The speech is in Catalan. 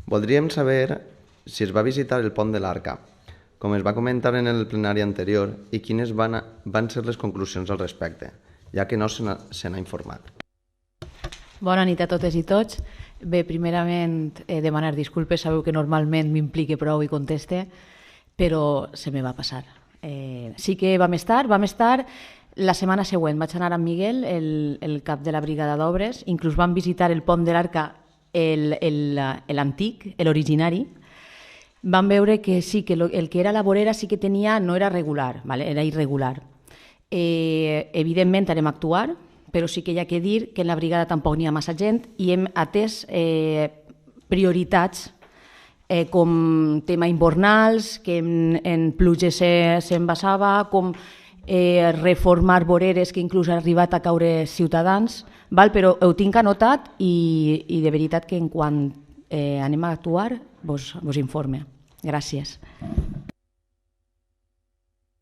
Voldríem saber si es va visitar el pont de l'Arca, com es va comentar en el plenari anterior, i quines van ser les conclusions al respecte, ja que no se n'ha informat. Bona nit a totes i tots. Bé, primerament demanar disculpes, sabeu que normalment m'implique prou i conteste, però se me va passar. Sí que vam estar la setmana següent, vaig anar amb Miguel, el cap de la brigada d'obres, inclús vam visitar el pont de l'Arca, l'antic, l'originari. Vam veure que sí, que el que era la vorera sí que tenia, no era regular, era irregular. Evidentment anem a actuar, però sí que hi ha que dir que en la brigada tampoc n'hi ha massa gent i hem atès prioritats com tema invernals, que en pluges s'envasava, com reformar voreres que inclús ha arribat a caure ciutadans, però ho tinc anotat i de veritat que en quan anem a actuar vos informe. Gràcies.